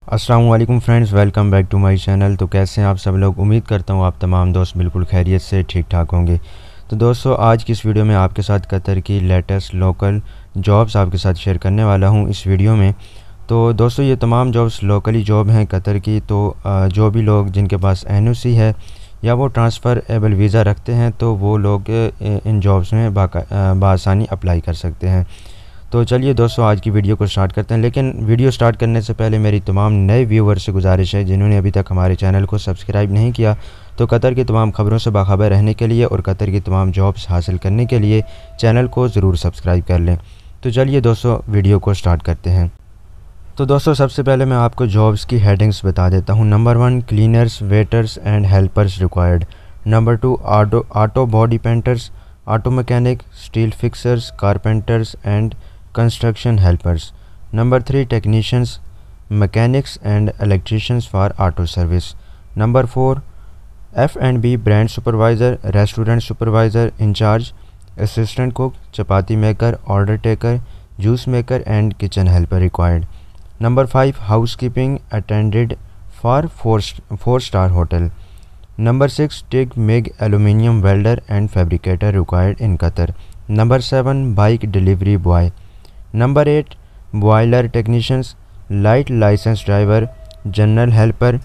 अस्सलाम वालेकुम friends, welcome back to my channel. तो कैसे हैं आप सब लोग? उम्मीद करता हूँ आप तमाम दोस्त बिल्कुल खैरियत से ठीक ठाक होंगे। तो दोस्तों, आज की इस वीडियो में आपके साथ कतर की लेटेस्ट लोकल जॉब्स आपके साथ शेयर करने वाला हूँ इस वीडियो में। तो दोस्तों, ये तमाम जॉब्स लोकली जॉब हैं कतर की। तो जो भी लोग जिनके पास एनओसी है या वो ट्रांसफ़रेबल वीज़ा रखते हैं तो वो लोग इन जॉब्स में बआसानी अप्लाई कर सकते हैं। तो चलिए दोस्तों, आज की वीडियो को स्टार्ट करते हैं। लेकिन वीडियो स्टार्ट करने से पहले मेरी तमाम नए व्यूअर्स से गुजारिश है जिन्होंने अभी तक हमारे चैनल को सब्सक्राइब नहीं किया, तो कतर की तमाम ख़बरों से बाखबर रहने के लिए और कतर की तमाम जॉब्स हासिल करने के लिए चैनल को ज़रूर सब्सक्राइब कर लें। तो चलिए दोस्तों, वीडियो को स्टार्ट करते हैं। तो दोस्तों, सबसे पहले मैं आपको जॉब्स की हेडिंग्स बता देता हूँ। Number 1, cleaners, waiters and helpers required. Number 2, auto body painters, auto mechanic, steel fixers, carpenters and construction helpers. Number 3, technicians, mechanics and electricians for auto service. Number 4, F&B brand supervisor, restaurant supervisor in charge, assistant cook, chapati maker, order taker, juice maker and kitchen helper required. Number 5, house keeping attendant for 4 star hotel. Number 6, TIG MIG aluminium welder and fabricator required in Qatar. Number 7, bike delivery boy. Number 8, boiler technicians, light licence driver, general helper,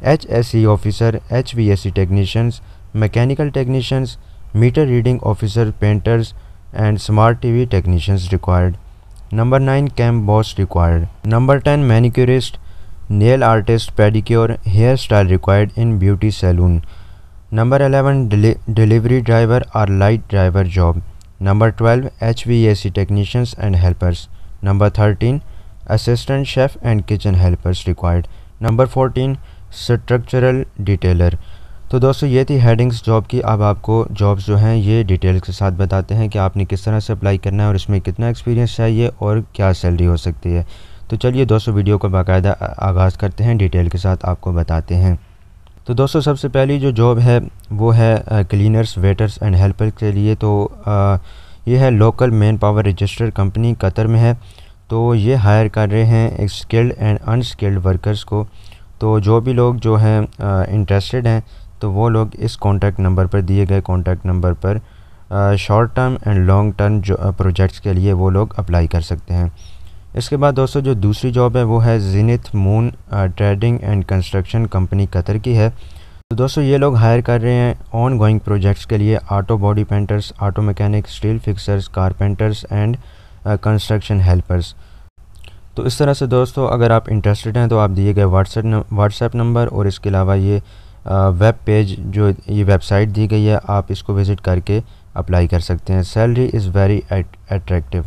HSE officer, HVAC technicians, mechanical technicians, meter reading officer, painters and smart TV technicians required. Number 9, camp boss required. Number 10, manicurist, nail artist, pedicure, hair style required in beauty salon. Number 11, delivery driver और light driver job. Number 12, HVAC technicians and helpers. Number 13, assistant chef and kitchen helpers required. Number 14, structural detailer. तो दोस्तों, ये थी headings job की। अब आपको jobs जो हैं ये डिटेल्स के साथ बताते हैं कि आपने किस तरह से अप्लाई करना है और इसमें कितना एक्सपीरियंस चाहिए और क्या सैलरी हो सकती है। तो चलिए दोस्तों, वीडियो को बाकायदा आगाज़ करते हैं, डिटेल के साथ आपको बताते हैं। तो दोस्तों, सबसे पहली जो जॉब है वो है क्लीनर्स, वेटर्स एंड हेल्पर के लिए। तो ये है local man power registered company Qatar में है। तो ये हायर कर रहे हैं स्किल्ड एंड अनस्किल्ड वर्कर्स को। तो जो भी लोग जो हैं इंटरेस्टेड हैं तो वो लोग इस कॉन्टैक्ट नंबर पर, दिए गए कॉन्टैक्ट नंबर पर short term and long term जो प्रोजेक्ट्स के लिए वो लोग अप्लाई कर सकते हैं। इसके बाद दोस्तों, जो दूसरी जॉब है वो है Zenith moon trading and construction company Qatar की है। तो दोस्तों, ये लोग हायर कर रहे हैं ऑन गोइंग प्रोजेक्ट्स के लिए auto body painters, auto mechanic, steel fixers, carpenters and construction helpers. तो इस तरह से दोस्तों, अगर आप इंटरेस्टेड हैं तो आप दिए गए व्हाट्सएप नंबर और इसके अलावा ये वेब पेज, जो ये वेबसाइट दी गई है, आप इसको विज़िट करके अप्लाई कर सकते हैं। Salary is very attractive.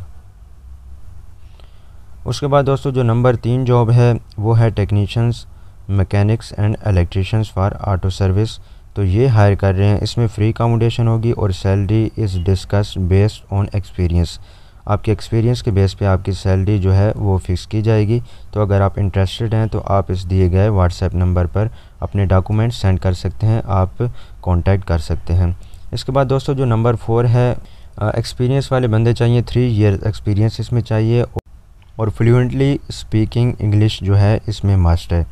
उसके बाद दोस्तों, जो नंबर 3 जॉब है वो है technicians, mechanics and electricians for auto service. तो ये हायर कर रहे हैं। इसमें फ्री अकोमोडेशन होगी और salary is discussed based on experience. आपके एक्सपीरियंस के बेस पे आपकी सैलरी जो है वो फ़िक्स की जाएगी। तो अगर आप इंटरेस्टेड हैं तो आप इस दिए गए व्हाट्सएप नंबर पर अपने डॉक्यूमेंट्स सेंड कर सकते हैं, आप कांटेक्ट कर सकते हैं। इसके बाद दोस्तों, जो नंबर 4 है, एक्सपीरियंस वाले बंदे चाहिए, 3 ईयर एक्सपीरियंस इसमें चाहिए और फ्लुएंटली स्पीकिंग इंग्लिश जो है इसमें मस्ट है।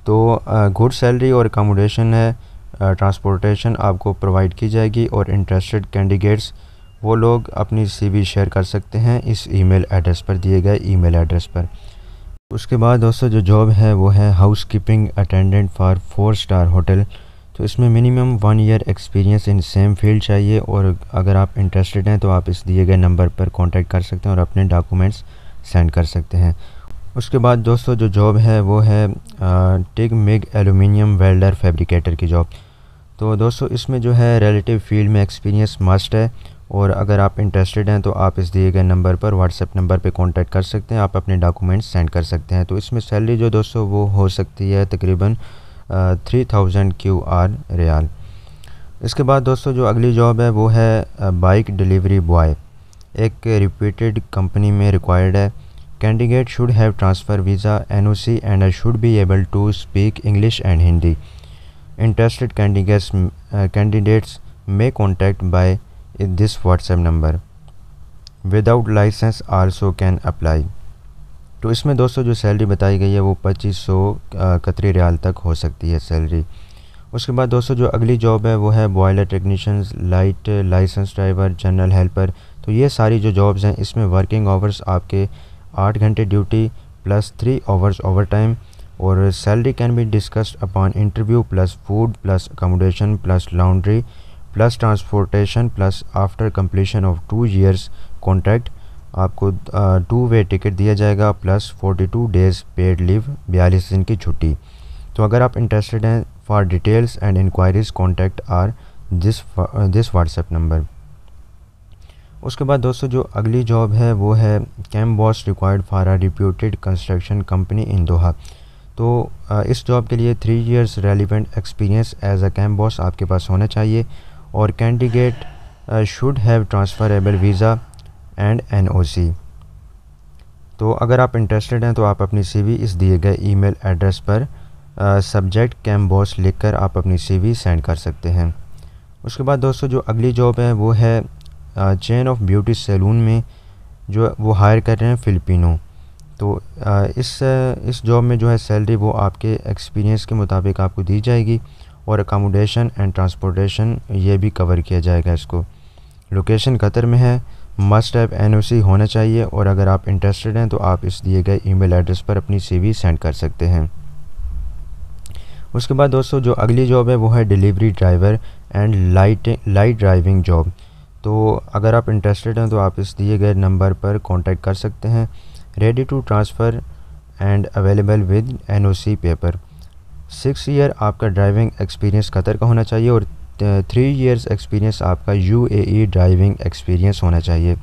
तो गुड सैलरी और अकोमोडेशन है, ट्रांसपोर्टेशन आपको प्रोवाइड की जाएगी और इंटरेस्टेड कैंडिडेट्स वो लोग अपनी CV शेयर कर सकते हैं इस ईमेल एड्रेस पर, दिए गए ईमेल एड्रेस पर। उसके बाद दोस्तों, जो जॉब है वो है house keeping attendant for 4 star hotel. तो इसमें minimum 1 year experience in same field चाहिए और अगर आप इंटरेस्टेड हैं तो आप इस दिए गए नंबर पर कांटेक्ट कर सकते हैं और अपने डॉक्यूमेंट्स सेंड कर सकते हैं। उसके बाद दोस्तों, जो जॉब है वो है TIG MIG aluminium welder fabricator की जॉब। तो दोस्तों, इसमें जो है रिलेटिव फील्ड में एक्सपीरियंस मस्ट है और अगर आप इंटरेस्टेड हैं तो आप इस दिए गए नंबर पर, व्हाट्सएप नंबर पे कांटेक्ट कर सकते हैं, आप अपने डॉक्यूमेंट्स सेंड कर सकते हैं। तो इसमें सैलरी जो दोस्तों वो हो सकती है तकरीबन 3000 QR रियाल। इसके बाद दोस्तों, जो अगली जॉब है वो है बाइक डिलीवरी बॉय। एक रिपीटेड कंपनी में रिक्वायर्ड है। Candidate should have transfer visa, NOC and should be able to speak English and Hindi. Interested candidates may contact by this WhatsApp number. Without license also can apply. तो इसमें दोस्तों जो salary बताई गई है वो 2500 कतरी रियाल तक हो सकती है सैलरी। उसके बाद दोस्तों जो अगली जॉब है वो है boiler technicians, light licence driver, general helper. तो ये सारी जो जॉब्स हैं इसमें वर्किंग आवर्स आपके 8 घंटे duty plus 3 hours over time, और salary can be discussed upon interview plus food plus accommodation plus laundry plus transportation plus after completion of 2 years contract आपको 2 वे टिकट दिया जाएगा प्लस 42 डेज़ पेड लीव, 42 दिन की छुट्टी। तो अगर आप इंटरेस्टेड हैं, for details and enquiries contact our this WhatsApp number. उसके बाद दोस्तों जो अगली जॉब है वो है camp boss required for a reputed construction company in Doha. तो इस जॉब के लिए 3 years relevant experience as a camp boss आपके पास होना चाहिए, और candidate should have transferable visa and NOC। तो अगर आप इंटरेस्टेड हैं तो आप अपनी CV इस दिए गए ईमेल एड्रेस पर सब्जेक्ट कैम बॉस लिखकर आप अपनी CV सेंड कर सकते हैं। उसके बाद दोस्तों जो अगली जॉब है वो है चेन ऑफ ब्यूटी सैलून में जो वो हायर कर रहे हैं फ़िलिपिनो। तो इस जॉब में जो है सैलरी वो आपके एक्सपीरियंस के मुताबिक आपको दी जाएगी, और अकोमोडेशन एंड ट्रांसपोर्टेशन ये भी कवर किया जाएगा इसको। लोकेशन कतर में है, मस्ट हैव NOC होना चाहिए, और अगर आप इंटरेस्टेड हैं तो आप इस दिए गए ईमेल एड्रेस पर अपनी CV सेंड कर सकते हैं। उसके बाद दोस्तों जो अगली जॉब है वो है delivery driver and light driving job. तो अगर आप इंटरेस्टेड हैं तो आप इस दिए गए नंबर पर कांटेक्ट कर सकते हैं। Ready to transfer and available with NOC paper. 6 year आपका ड्राइविंग एक्सपीरियंस कतर का होना चाहिए, और 3 years एक्सपीरियंस आपका UAE ड्राइविंग एक्सपीरियंस होना चाहिए।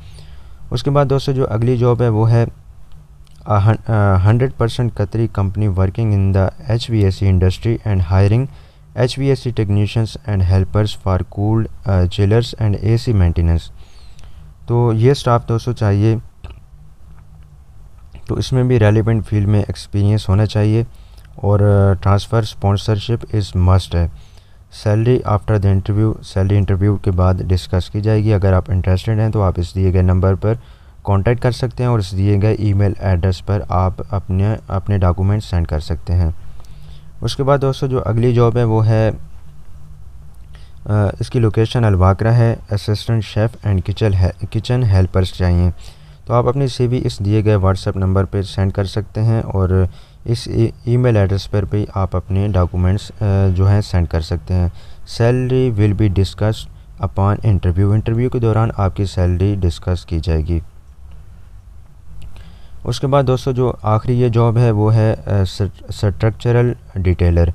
उसके बाद दोस्तों जो अगली जॉब है वो है 100% कतरी company working in the HVAC industry and hiring HVAC technicians and helpers for cooled chillers and AC maintenance. तो ये स्टाफ दोस्तों चाहिए, तो इसमें भी रेलिवेंट फील्ड में एक्सपीरियंस होना चाहिए, और ट्रांसफ़र स्पॉन्सरशिप इज़ मस्ट है। Salary after the interview, salary interview के बाद डिस्कस की जाएगी। अगर आप इंटरेस्टेड हैं तो आप इस दिए गए नंबर पर कांटेक्ट कर सकते हैं, और इस दिए गए ईमेल एड्रेस पर आप अपने डॉक्यूमेंट सेंड कर सकते हैं। उसके बाद दोस्तों जो अगली जॉब है वो है इसकी लोकेशन अलवाकरा है। Assistant chef and kitchen helpers चाहिए। तो आप अपनी CV इस दिए गए व्हाट्सएप नंबर पर सेंड कर सकते हैं, और इस ईमेल एड्रेस पर भी आप अपने डॉक्यूमेंट्स जो हैं सेंड कर सकते हैं। Salary will be discussed upon interview, interview के दौरान आपकी सैलरी डिस्कस की जाएगी। उसके बाद दोस्तों जो आखिरी ये जॉब है वो है स्ट्रक्चरल डिटेलर।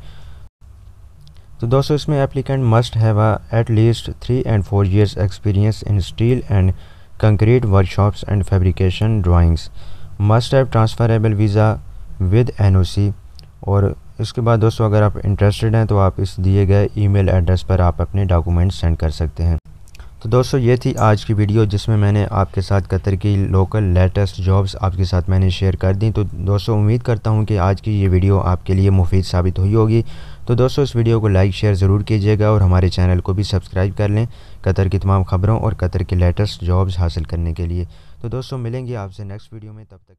तो दोस्तों इसमें applicant must have at least 3 and 4 years experience in steel and concrete workshops and fabrication drawings, must have transferable visa with NOC। और इसके बाद दोस्तों अगर आप इंटरेस्टेड हैं तो आप इस दिए गए ईमेल एड्रेस पर आप अपने डॉक्यूमेंट्स सेंड कर सकते हैं। तो दोस्तों ये थी आज की वीडियो जिसमें मैंने आपके साथ कतर की लोकल लेटेस्ट जॉब्स आपके साथ मैंने शेयर कर दी। तो दोस्तों उम्मीद करता हूँ कि आज की ये वीडियो आपके लिए मुफीद साबित हुई होगी। तो दोस्तों इस वीडियो को लाइक शेयर ज़रूर कीजिएगा, और हमारे चैनल को भी सब्सक्राइब कर लें कतर की तमाम ख़बरों और कतर की लेटेस्ट जॉब्स हासिल करने के लिए। तो दोस्तों मिलेंगे आपसे नेक्स्ट वीडियो में, तब तक